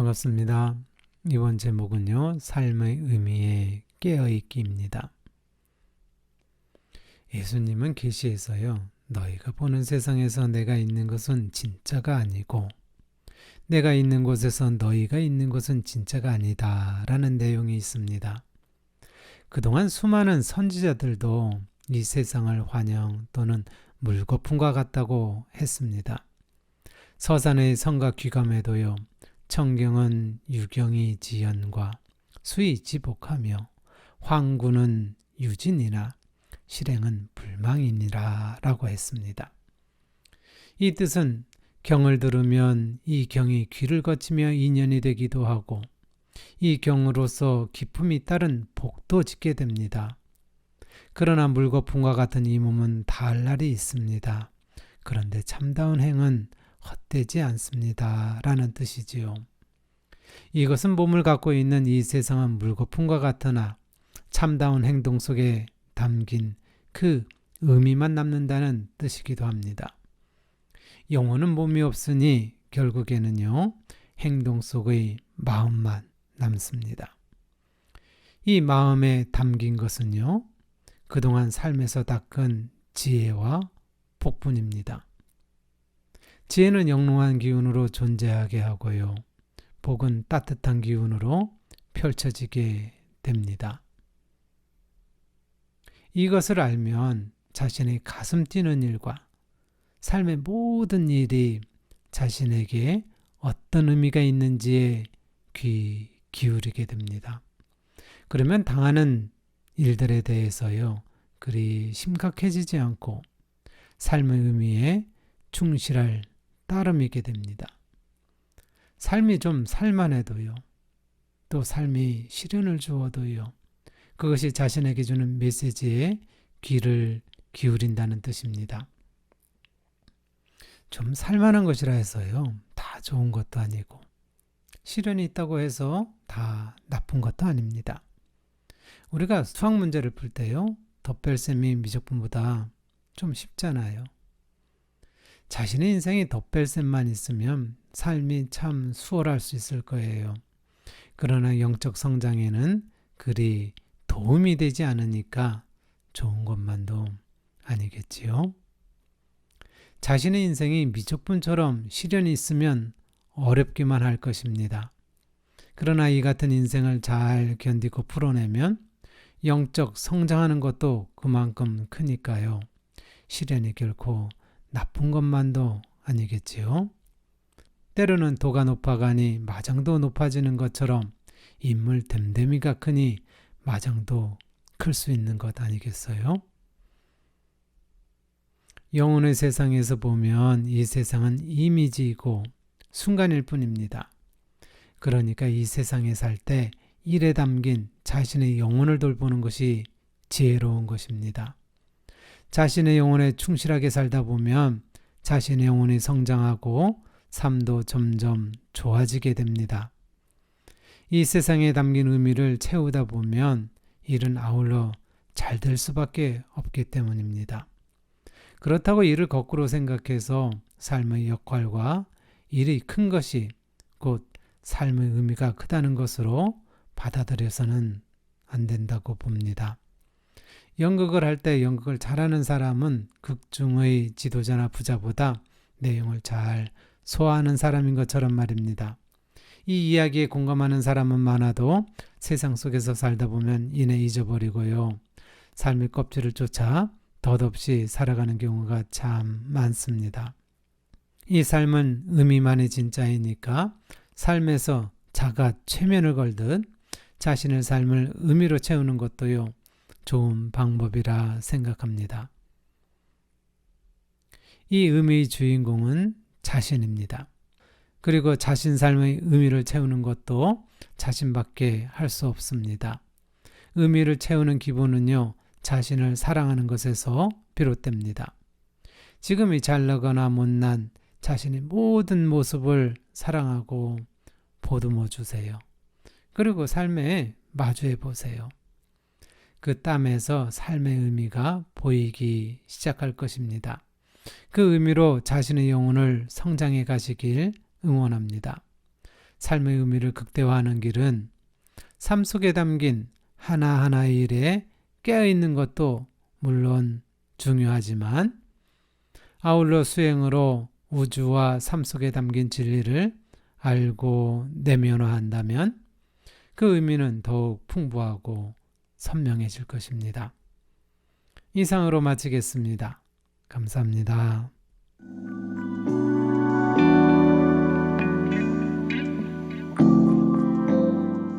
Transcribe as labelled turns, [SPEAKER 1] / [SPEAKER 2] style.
[SPEAKER 1] 반갑습니다. 이번 제목은요, 삶의 의미에 깨어있기입니다. 예수님은 계시에서요, 너희가 보는 세상에서 내가 있는 것은 진짜가 아니고 내가 있는 곳에서 너희가 있는 것은 진짜가 아니다 라는 내용이 있습니다. 그동안 수많은 선지자들도 이 세상을 환영 또는 물거품과 같다고 했습니다. 서산의 성가 귀감에도요, 청경은 유경이 지연과 수이 지복하며 황구는 유진이나 실행은 불망이니라 라고 했습니다. 이 뜻은 경을 들으면 이 경이 귀를 거치며 인연이 되기도 하고 이 경으로서 기품이 따른 복도 짓게 됩니다. 그러나 물거품과 같은 이 몸은 닿을 날이 있습니다. 그런데 참다운 행은 헛되지 않습니다 라는 뜻이지요. 이것은 몸을 갖고 있는 이 세상은 물거품과 같으나 참다운 행동 속에 담긴 그 의미만 남는다는 뜻이기도 합니다. 영혼은 몸이 없으니 결국에는요, 행동 속의 마음만 남습니다. 이 마음에 담긴 것은요, 그동안 삶에서 닦은 지혜와 복분입니다. 지혜는 영롱한 기운으로 존재하게 하고요, 복은 따뜻한 기운으로 펼쳐지게 됩니다. 이것을 알면 자신의 가슴 뛰는 일과 삶의 모든 일이 자신에게 어떤 의미가 있는지에 귀 기울이게 됩니다. 그러면 당하는 일들에 대해서요, 그리 심각해지지 않고 삶의 의미에 충실할 따름이게 됩니다. 삶이 좀 살만해도요, 또 삶이 시련을 주어도요, 그것이 자신에게 주는 메시지에 귀를 기울인다는 뜻입니다. 좀 살만한 것이라 해서요, 다 좋은 것도 아니고 시련이 있다고 해서 다 나쁜 것도 아닙니다. 우리가 수학 문제를 풀 때요, 덧뺄셈이 미적분보다 좀 쉽잖아요. 자신의 인생에 덧뺄셈만 있으면 삶이 참 수월할 수 있을 거예요. 그러나 영적 성장에는 그리 도움이 되지 않으니까 좋은 것만도 아니겠지요. 자신의 인생이 미적분처럼 시련이 있으면 어렵기만 할 것입니다. 그러나 이 같은 인생을 잘 견디고 풀어내면 영적 성장하는 것도 그만큼 크니까요, 시련이 결코 나쁜 것만도 아니겠지요. 때로는 도가 높아가니 마장도 높아지는 것처럼 인물 됨됨이가 크니 마장도 클 수 있는 것 아니겠어요? 영혼의 세상에서 보면 이 세상은 이미지이고 순간일 뿐입니다. 그러니까 이 세상에 살 때 일에 담긴 자신의 영혼을 돌보는 것이 지혜로운 것입니다. 자신의 영혼에 충실하게 살다 보면 자신의 영혼이 성장하고 삶도 점점 좋아지게 됩니다. 이 세상에 담긴 의미를 채우다 보면 일은 아울러 잘 될 수밖에 없기 때문입니다. 그렇다고 일을 거꾸로 생각해서 삶의 역할과 일이 큰 것이 곧 삶의 의미가 크다는 것으로 받아들여서는 안 된다고 봅니다. 연극을 할 때 연극을 잘하는 사람은 극중의 지도자나 부자보다 내용을 잘 소화하는 사람인 것처럼 말입니다. 이 이야기에 공감하는 사람은 많아도 세상 속에서 살다 보면 이내 잊어버리고요, 삶의 껍질을 쫓아 덧없이 살아가는 경우가 참 많습니다. 이 삶은 의미만이 진짜이니까 삶에서 자가 최면을 걸듯 자신의 삶을 의미로 채우는 것도요, 좋은 방법이라 생각합니다. 이 의미의 주인공은 자신입니다. 그리고 자신 삶의 의미를 채우는 것도 자신밖에 할 수 없습니다. 의미를 채우는 기본은요, 자신을 사랑하는 것에서 비롯됩니다. 지금이 잘나거나 못난 자신의 모든 모습을 사랑하고 보듬어 주세요. 그리고 삶에 마주해 보세요. 그 땀에서 삶의 의미가 보이기 시작할 것입니다. 그 의미로 자신의 영혼을 성장해 가시길 응원합니다. 삶의 의미를 극대화하는 길은 삶 속에 담긴 하나하나의 일에 깨어있는 것도 물론 중요하지만 아울러 수행으로 우주와 삶 속에 담긴 진리를 알고 내면화한다면 그 의미는 더욱 풍부하고 선명해질 것입니다. 이상으로 마치겠습니다. 감사합니다.